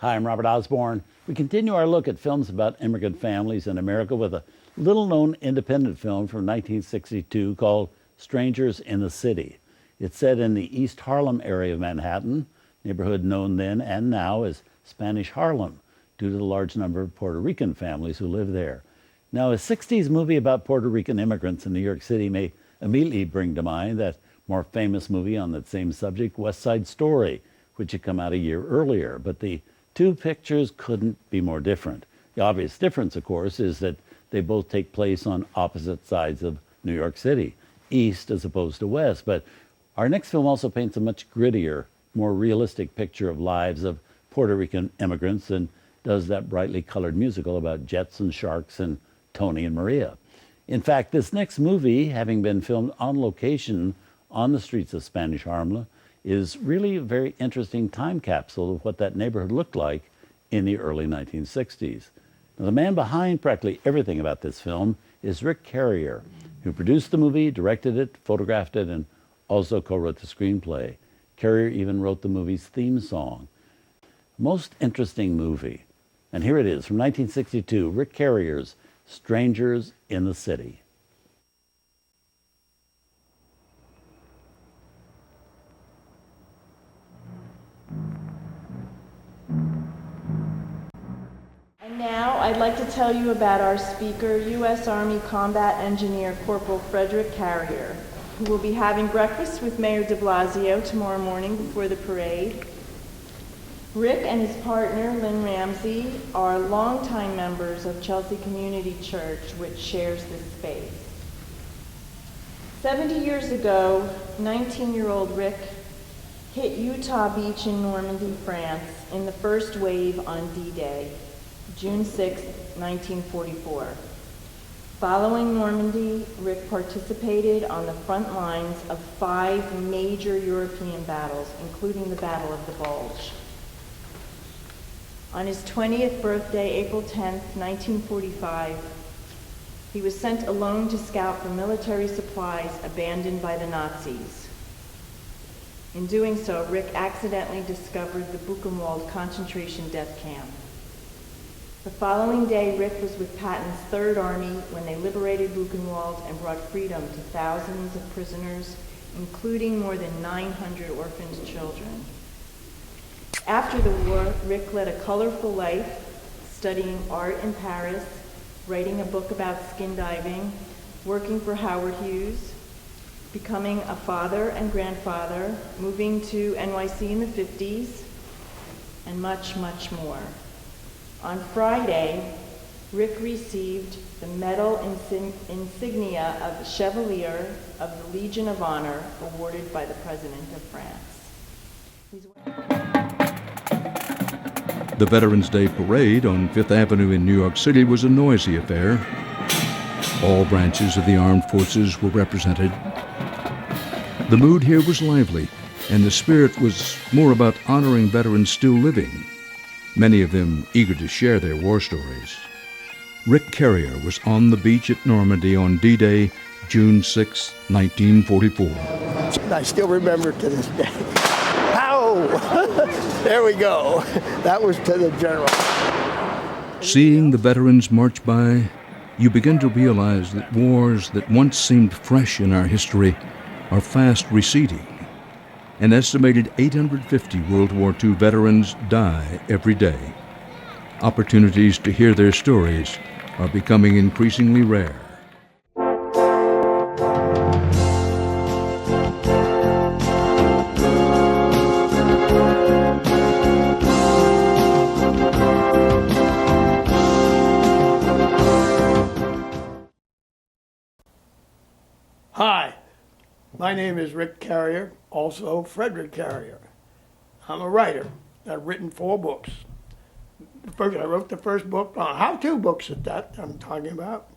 Hi, I'm Robert Osborne. We continue our look at films about immigrant families in America with a little-known independent film from 1962 called Strangers in the City. It's set in the East Harlem area of Manhattan, neighborhood known then and now as Spanish Harlem, due to the large number of Puerto Rican families who live there. Now, a 60s movie about Puerto Rican immigrants in New York City may immediately bring to mind that more famous movie on that same subject, West Side Story, which had come out a year earlier. But the two pictures couldn't be more different. The obvious difference, of course, is that they both take place on opposite sides of New York City, east as opposed to west. But our next film also paints a much grittier, more realistic picture of lives of Puerto Rican immigrants and does that brightly colored musical about jets and sharks and Tony and Maria. In fact, this next movie, having been filmed on location on the streets of Spanish Harlem, is really a very interesting time capsule of what that neighborhood looked like in the early 1960s. Now, the man behind practically everything about this film is Rick Carrier, who produced the movie, directed it, photographed it, and also co-wrote the screenplay. Carrier even wrote the movie's theme song. Most interesting movie. And here it is from 1962, Rick Carrier's Strangers in the City. Now, I'd like to tell you about our speaker, U.S. Army Combat Engineer Corporal Frederick Carrier, who will be having breakfast with Mayor de Blasio tomorrow morning before the parade. Rick and his partner, Lynn Ramsey, are longtime members of Chelsea Community Church, which shares this space. 70 years ago, 19-year-old Rick hit Utah Beach in Normandy, France, in the first wave on D-Day. June 6, 1944. Following Normandy, Rick participated on the front lines of 5 major European battles, including the Battle of the Bulge. On his 20th birthday, April 10, 1945, he was sent alone to scout for military supplies abandoned by the Nazis. In doing so, Rick accidentally discovered the Buchenwald concentration death camp. The following day, Rick was with Patton's Third Army when they liberated Buchenwald and brought freedom to thousands of prisoners, including more than 900 orphaned children. After the war, Rick led a colorful life, studying art in Paris, writing a book about skin diving, working for Howard Hughes, becoming a father and grandfather, moving to NYC in the 50s, and much, much more. On Friday, Rick received the medal insignia of Chevalier of the Legion of Honor awarded by the President of France. The Veterans Day Parade on Fifth Avenue in New York City was a noisy affair. All branches of the armed forces were represented. The mood here was lively, and the spirit was more about honoring veterans still living, many of them eager to share their war stories. Rick Carrier was on the beach at Normandy on D-Day, June 6, 1944. I still remember to this day. Ow! There we go. That was to the general. Seeing the veterans march by, you begin to realize that wars that once seemed fresh in our history are fast receding. An estimated 850 World War II veterans die every day. Opportunities to hear their stories are becoming increasingly rare. Hi, my name is Rick Carrier, also Frederick Carrier. I'm a writer. I've written 4 books. I wrote the first book on how-to books at that I'm talking about.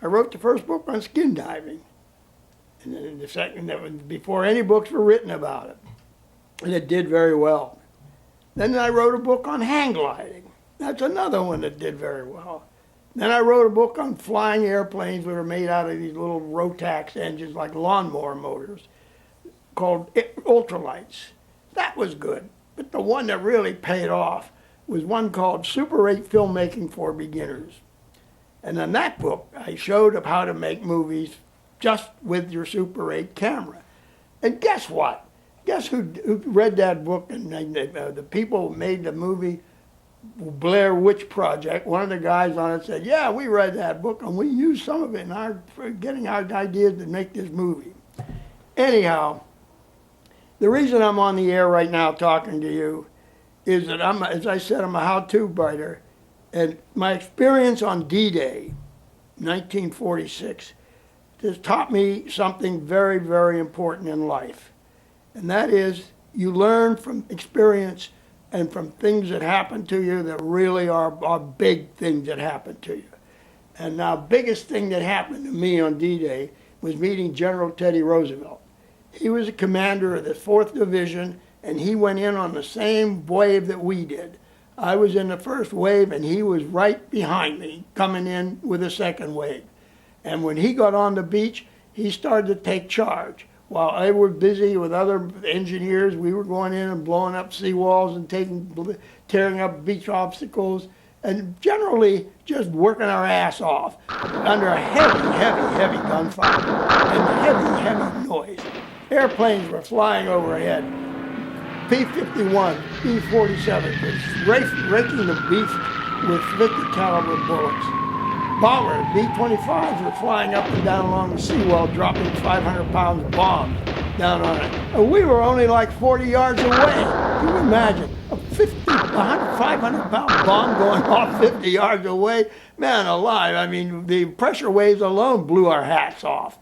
I wrote the first book on skin diving. And then the second, that was before any books were written about it. And it did very well. Then I wrote a book on hang gliding. That's another one that did very well. Then I wrote a book on flying airplanes that were made out of these little Rotax engines like lawnmower motors called ultralights. That was good. But the one that really paid off was one called Super 8 Filmmaking for Beginners. And in that book, I showed of how to make movies just with your Super 8 camera. And guess what? Guess who read that book? And the people who made the movie Blair Witch Project, one of the guys on it said, yeah, we read that book and we used some of it for getting our ideas to make this movie. Anyhow, the reason I'm on the air right now talking to you is that as I said, I'm a how-to writer, and my experience on D-Day, 1946, has taught me something very, very important in life. And that is, you learn from experience and from things that happen to you that really are big things that happen to you. And now, biggest thing that happened to me on D-Day was meeting General Teddy Roosevelt. He was a commander of the 4th Division, and he went in on the same wave that we did. I was in the first wave, and he was right behind me, coming in with the second wave. And when he got on the beach, he started to take charge. While I was busy with other engineers, we were going in and blowing up seawalls and tearing up beach obstacles, and generally just working our ass off under a heavy gunfire and heavy noise. Airplanes were flying overhead. P-51, B-47 was raking the beach with 50 caliber bullets. Bombers, B-25s were flying up and down along the seawall, dropping 500-pound bombs down on it. And we were only like 40 yards away. Can you imagine a 500-pound bomb going off 50 yards away? Man alive, I mean, the pressure waves alone blew our hats off.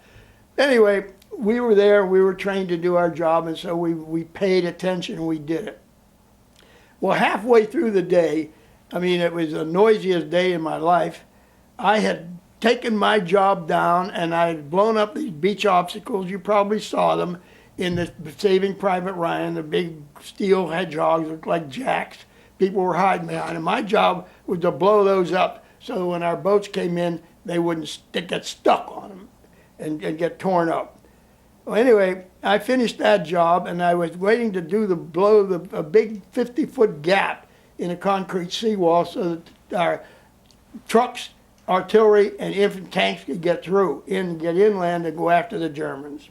Anyway, we were there, we were trained to do our job, and so we paid attention and we did it. Well, halfway through the day, I mean, it was the noisiest day in my life. I had taken my job down and I had blown up these beach obstacles. You probably saw them in the Saving Private Ryan, the big steel hedgehogs looked like jacks. People were hiding behind them. My job was to blow those up so when our boats came in, they wouldn't get stuck on them and get torn up. Well, anyway, I finished that job and I was waiting to blow a big 50-foot gap in a concrete seawall so that our trucks, artillery, and infantry tanks could get through, get inland and go after the Germans.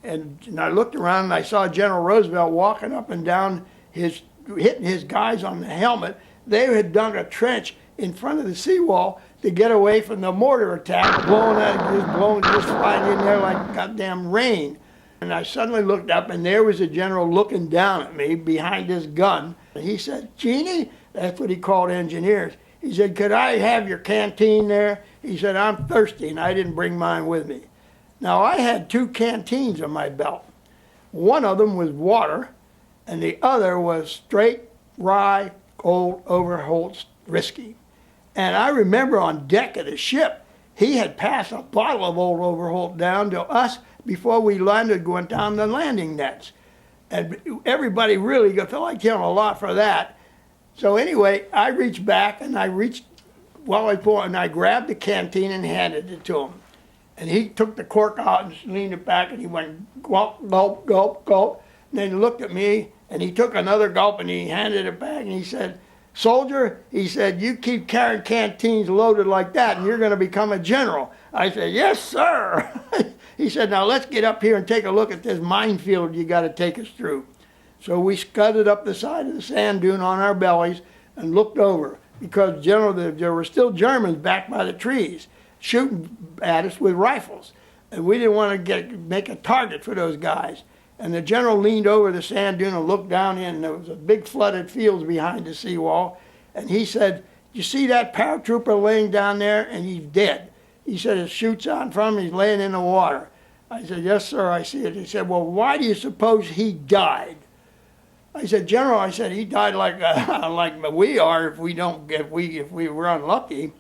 And I looked around and I saw General Roosevelt walking up and down, hitting his guys on the helmet. They had dug a trench in front of the seawall to get away from the mortar attack, just flying in there like goddamn rain. And I suddenly looked up and there was the general looking down at me behind his gun. He said, "Genie," that's what he called engineers. He said, "Could I have your canteen there?" He said, "I'm thirsty," and I didn't bring mine with me. Now, I had 2 canteens on my belt. One of them was water, and the other was straight rye old Overholt whiskey. And I remember on deck of the ship, he had passed a bottle of old Overholt down to us before we landed, going down the landing nets. And everybody really felt like him a lot for that. So anyway, I reached back and I grabbed the canteen and handed it to him. And he took the cork out and leaned it back and he went gulp, gulp, gulp, gulp. And then he looked at me and he took another gulp and he handed it back and he said, "Soldier," he said, "you keep carrying canteens loaded like that and you're going to become a general." I said, "Yes, sir." He said, "Now let's get up here and take a look at this minefield you got to take us through." So we scudded up the side of the sand dune on our bellies and looked over because there were still Germans back by the trees shooting at us with rifles. And we didn't want to make a target for those guys. And the general leaned over the sand dune and looked down in, and there was a big flooded fields behind the seawall. And he said, "You see that paratrooper laying down there? And he's dead." He said, "His chute's on from him, he's laying in the water." I said, "Yes, sir, I see it." He said, "Well, why do you suppose he died?" I said, "General," I said, "he died like we are if we were unlucky."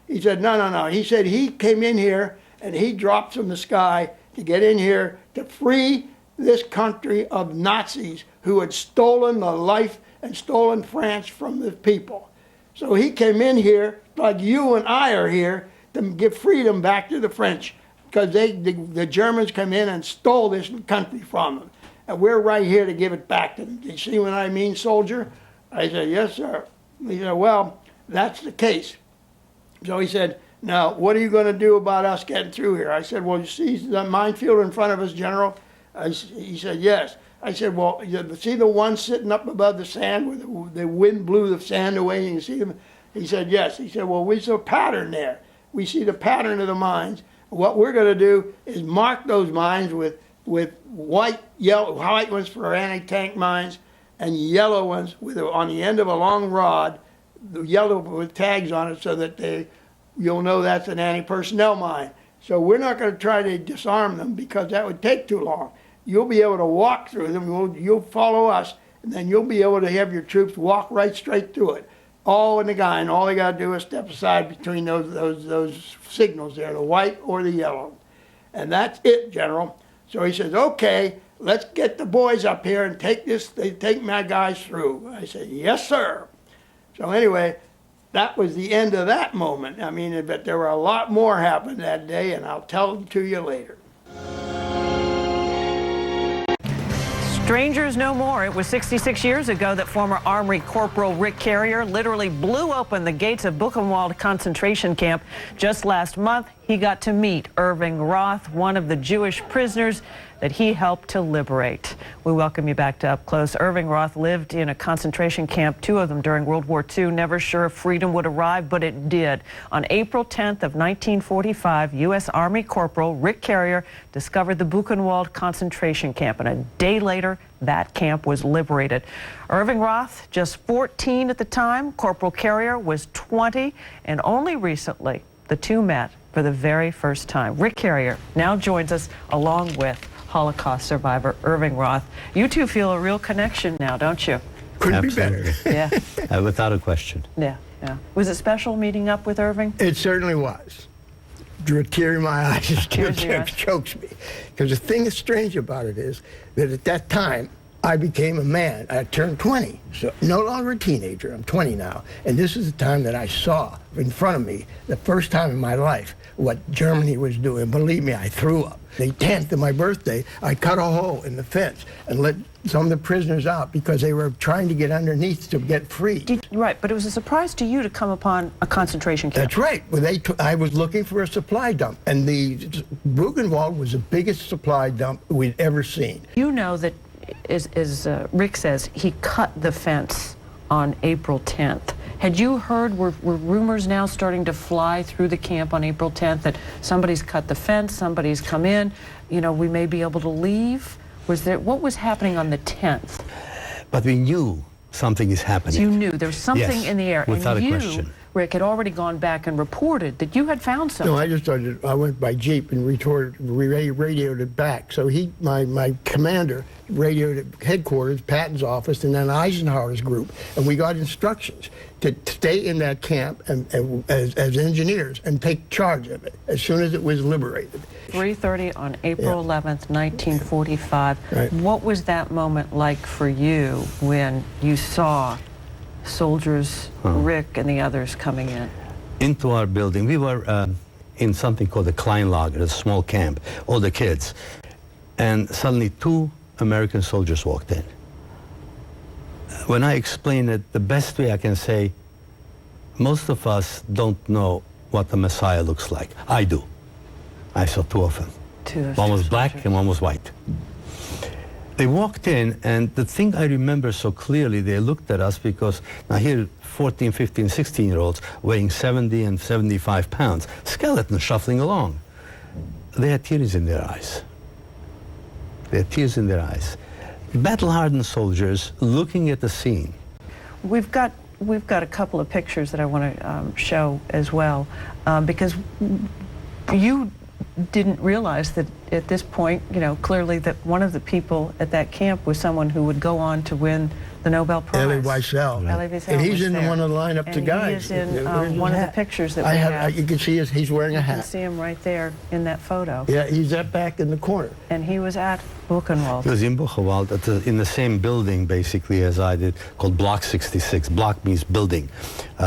He said, No. He said he came in here and he dropped from the sky to get in here to free this country of Nazis who had stolen the life and stolen France from the people. So he came in here like you and I are here to give freedom back to the French because the Germans came in and stole this country from them. And we're right here to give it back to them. You see what I mean, soldier?" I said, "Yes, sir." He said, well, that's the case. So he said, now, what are you going to do about us getting through here? I said, well, you see the minefield in front of us, General? He said, yes. I said, well, you see the one sitting up above the sand where the wind blew the sand away and you see them? He said, yes. He said, well, we see a pattern there. We see the pattern of the mines. What we're going to do is mark those mines with white ones for anti-tank mines and yellow ones on the end of a long rod, the yellow with tags on it so that you'll know that's an anti-personnel mine. So we're not going to try to disarm them because that would take too long. You'll be able to walk through them, you'll follow us, and then you'll be able to have your troops walk right straight through it. All in the guy, and all they got to do is step aside between those signals there, the white or the yellow. And that's it, General. So he says, okay, let's get the boys up here and take my guys through. I said, yes, sir. So anyway, that was the end of that moment. I mean, but there were a lot more happened that day, and I'll tell them to you later. Strangers no more. It was 66 years ago that former Army Corporal Rick Carrier literally blew open the gates of Buchenwald concentration camp. Just last month, he got to meet Irving Roth, one of the Jewish prisoners that he helped to liberate. We welcome you back to Up Close. Irving Roth lived in a concentration camp, 2 of them during World War II, never sure if freedom would arrive, but it did. On April 10th of 1945, U.S. Army Corporal Rick Carrier discovered the Buchenwald concentration camp, and a day later, that camp was liberated. Irving Roth, just 14 at the time, Corporal Carrier was 20, and only recently, the two met for the very first time. Rick Carrier now joins us along with Holocaust survivor Irving Roth. You two feel a real connection now, don't you? Couldn't Absolutely. be better. Yeah. Without a question. Yeah. Was it special meeting up with Irving? It certainly was. Drew a tear in my eyes. It still Tears in your eyes. chokes me. Because the thing that's strange about it is that at that time, I became a man. I turned 20, so no longer a teenager. I'm 20 now. And this is the time that I saw in front of me, the first time in my life, what Germany was doing. Believe me, I threw up. The 10th of my birthday, I cut a hole in the fence and let some of the prisoners out because they were trying to get underneath to get free. Right, but it was a surprise to you to come upon a concentration camp. That's right. Well, I was looking for a supply dump, and the Buchenwald was the biggest supply dump we'd ever seen. You know that, as Rick says, he cut the fence on April 10th. Had you heard, were rumors now starting to fly through the camp on April 10th that somebody's cut the fence, somebody's come in, we may be able to leave? What was happening on the 10th? But we knew something is happening. So you knew there was something Yes, in the air. without and a you, question. Rick, had already gone back and reported that you had found something. No, I went by Jeep and radioed it back. So my commander radioed at headquarters, Patton's office, and then Eisenhower's group. And we got instructions to stay in that camp as engineers and take charge of it as soon as it was liberated. 3:30 on April 11th, 1945. Right. What was that moment like for you when you saw soldiers, Rick and the others coming in? Into our building. We were in something called a Kleinlager, a small camp, all the kids. And suddenly 2 American soldiers walked in. When I explain it, the best way I can say, most of us don't know what the Messiah looks like. I do. I saw 2 of them. One was black and one was white. They walked in, and the thing I remember so clearly, they looked at us because now here 14, 15, 16-year-olds weighing 70 and 75 pounds, skeletons shuffling along. They had tears in their eyes. They had tears in their eyes. Battle-hardened soldiers looking at the scene. We've got a couple of pictures that I want to show as well, because you didn't realize that at this point, clearly that one of the people at that camp was someone who would go on to win the Nobel Prize. Elie Wiesel. Elie Wiesel And he's was in there. one of the lineup to guys. He is in one of the pictures that we have. You can see he's wearing a You can hat. see him right there in that photo. Yeah, he's up back in the corner. And he was at Buchenwald. He was in Buchenwald, in the same building, basically, as I did, called Block 66. Block means building,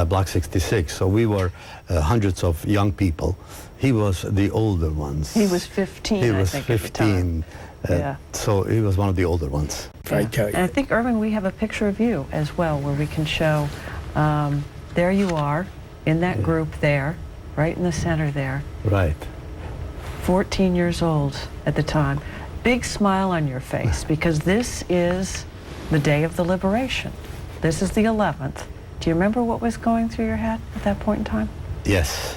Block 66. So we were hundreds of young people. He was the older ones. He was 15, He I was think, at the 15. time. Yeah. So he was one of the older ones. If I tell you. And I think, Irving, we have a picture of you as well, where we can show There you are, in that group there, right in the center there. Right. 14 years old at the time. Big smile on your face, because this is the day of the liberation. This is the 11th. Do you remember what was going through your head at that point in time? Yes.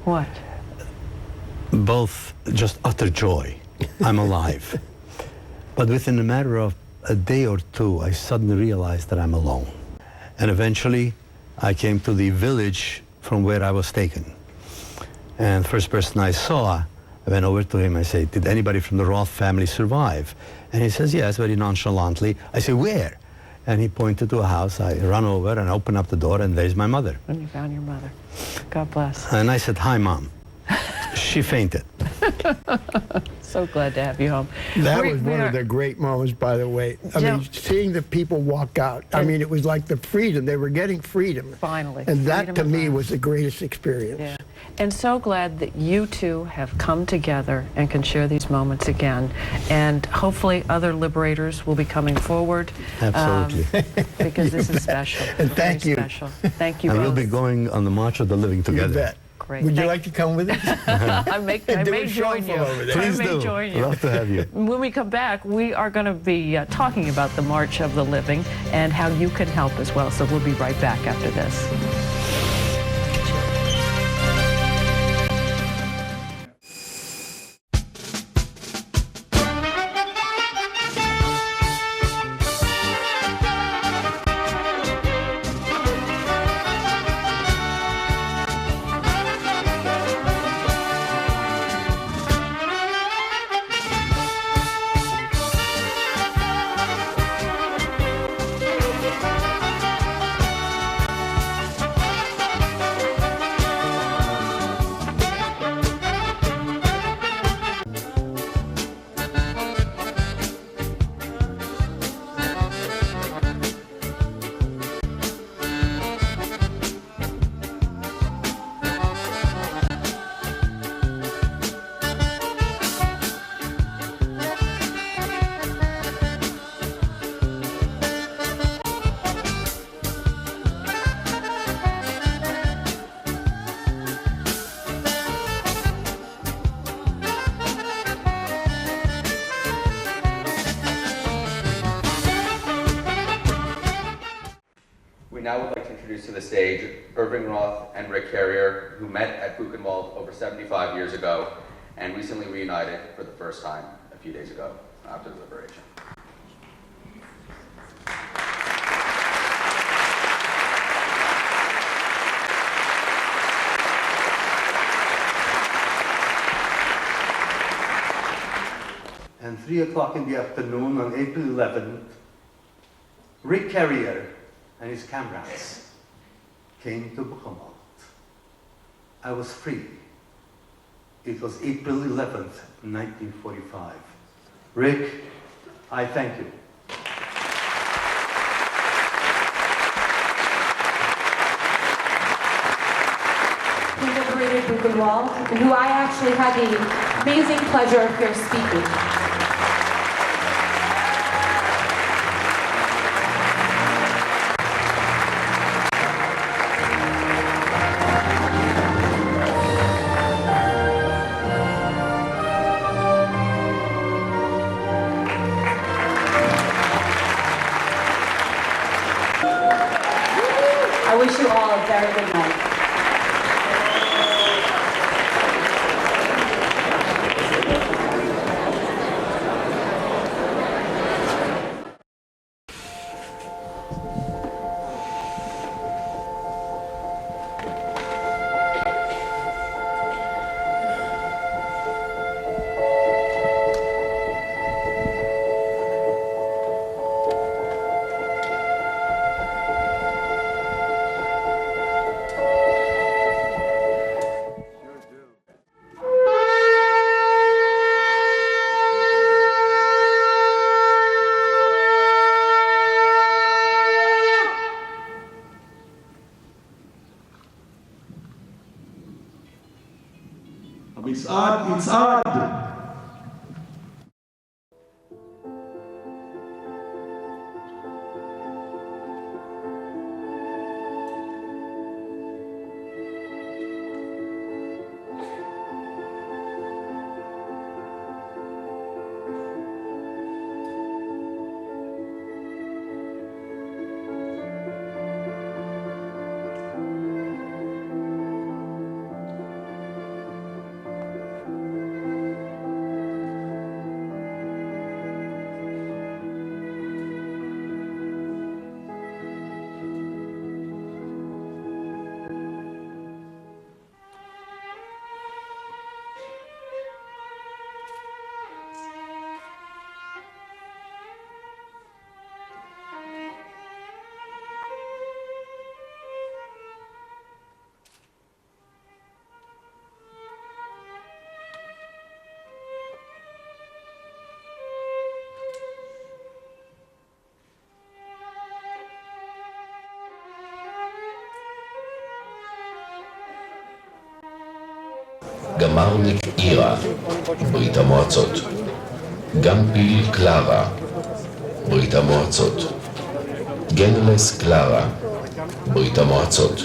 What? Both just utter joy. I'm alive. But within a matter of a day or two, I suddenly realized that I'm alone. And eventually, I came to the village from where I was taken. And the first person I saw, I went over to him. I said, did anybody from the Roth family survive? And he says, yes, very nonchalantly. I said, where? And he pointed to a house. I run over and open up the door, and there's my mother. And you found your mother. God bless. And I said, hi, Mom. She fainted. So glad to have you home. That was one of the great moments, by the way. I mean, seeing the people walk out. I mean, it was like the freedom. They were getting freedom. Finally. And that, Freedom to at me, last. was the greatest experience. Yeah. And so glad that you two have come together and can share these moments again. And hopefully other liberators will be coming forward. Absolutely. Because this is special. And thank Very you. Special. Thank you And both. we'll be going on the March of the Living You together. bet. Great. Would you Thank- like to come with us? I may Do a join you. shuffle over there. I Please may do. join you. Love to have you. When we come back, we are going to be talking about the March of the Living and how you can help as well. So we'll be right back after this. We now would like to introduce to the stage Irving Roth and Rick Carrier, who met at Buchenwald over 75 years ago and recently reunited for the first time a few days ago after the liberation. And 3 o'clock in the afternoon on April 11th, Rick Carrier and his comrades came to Buchenwald. I was free. It was April 11th, 1945. Rick, I thank you. Who liberated Buchenwald, and who I actually had the amazing pleasure of here speaking. I wish you all a very good night. מצעד. גמרניק אירה, ברית המועצות. גמפיל קלרה, ברית המועצות. גנלס קלרה, ברית המועצות.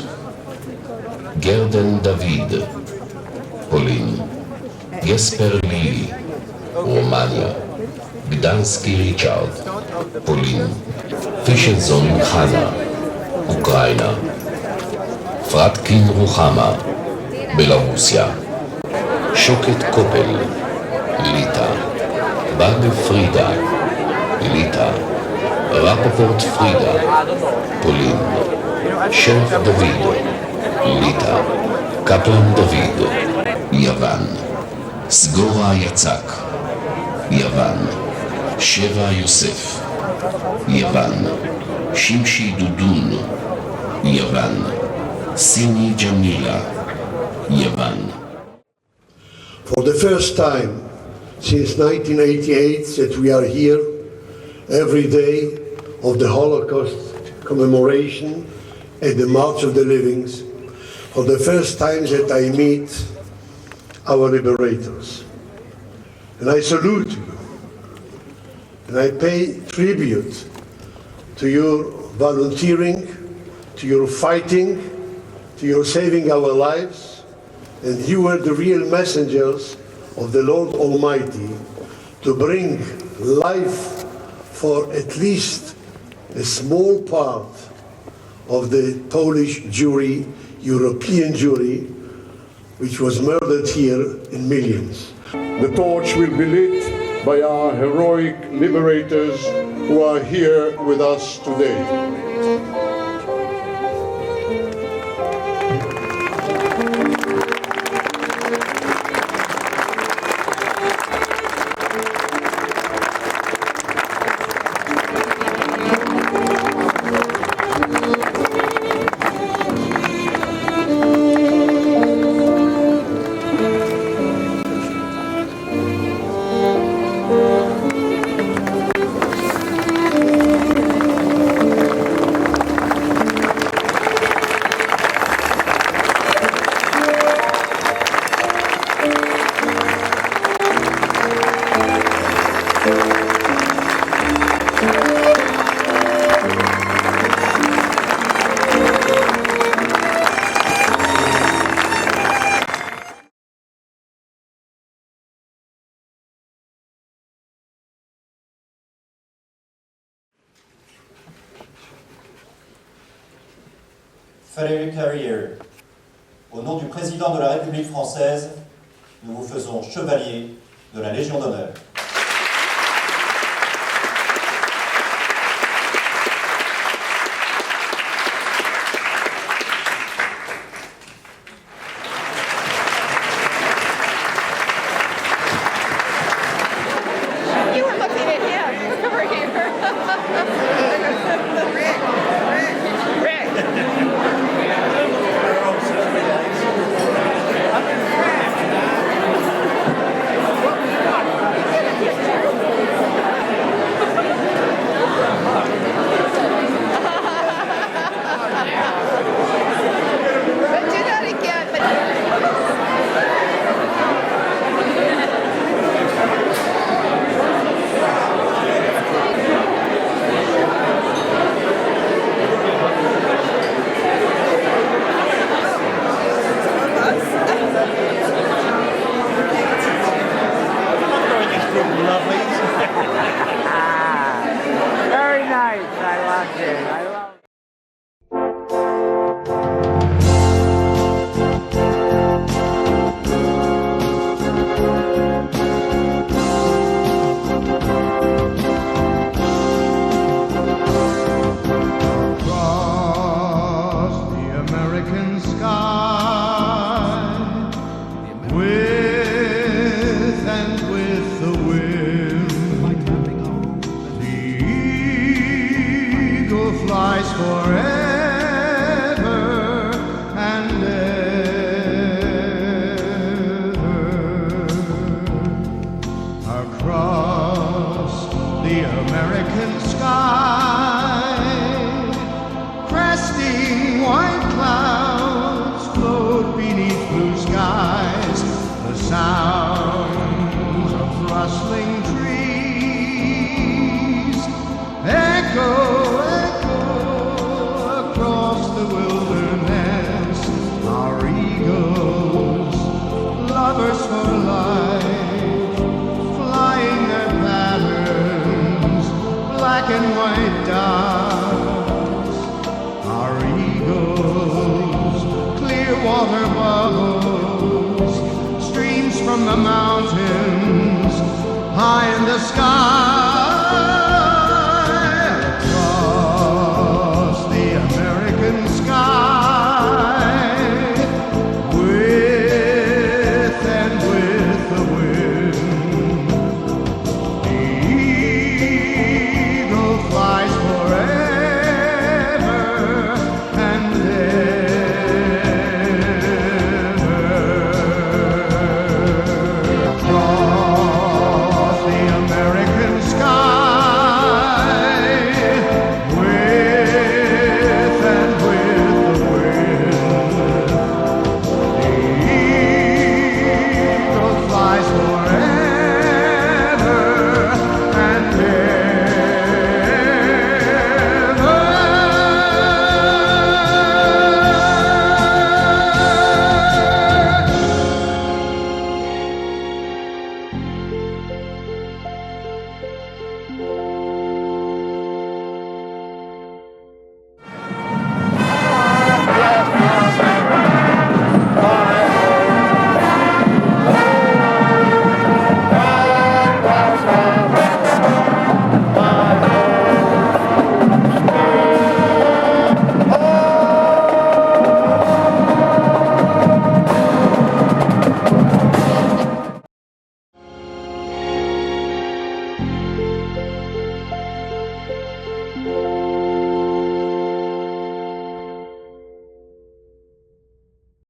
גרדן דוד, פולין. גספר לילי, רומניה. גדנסקי ריצ'ארד, פולין. פישלזון חנה, אוקראינה. פרטקין רוחמה, בלרוסיה. שוקת קופל, ליטא. בג פרידה, ליטא. רפפורט פרידה, פולין. שרף דוד, ליטא. קפלן דוד, יוון. סגורה יצק, יוון. שבע יוסף, יוון. שימשי דודון, יוון. סיני ג'מילה, יוון. For the first time since 1988 that we are here every day of the Holocaust commemoration at the March of the Livings, for the first time that I meet our liberators. And I salute you, and I pay tribute to your volunteering, to your fighting, to your saving our lives, and you were the real messengers of the Lord Almighty to bring life for at least a small part of the Polish Jewry, European Jewry, which was murdered here in millions. The torch will be lit by our heroic liberators who are here with us today. Frederick G, au nom du président de la République française, nous vous faisons chevalier de la Légion d'honneur. You were looking at him. Look over here. Very nice. I loved it. I love it. Across the American sky, with and with the wind, the eagle flies forever and ever. Across the American sky, cresting white clouds float beneath blue skies. The echo, echo across the wilderness. Our eagles, lovers for life, flying their patterns, black and white dots. Our eagles, clear water bubbles, streams from the mountains, high in the sky.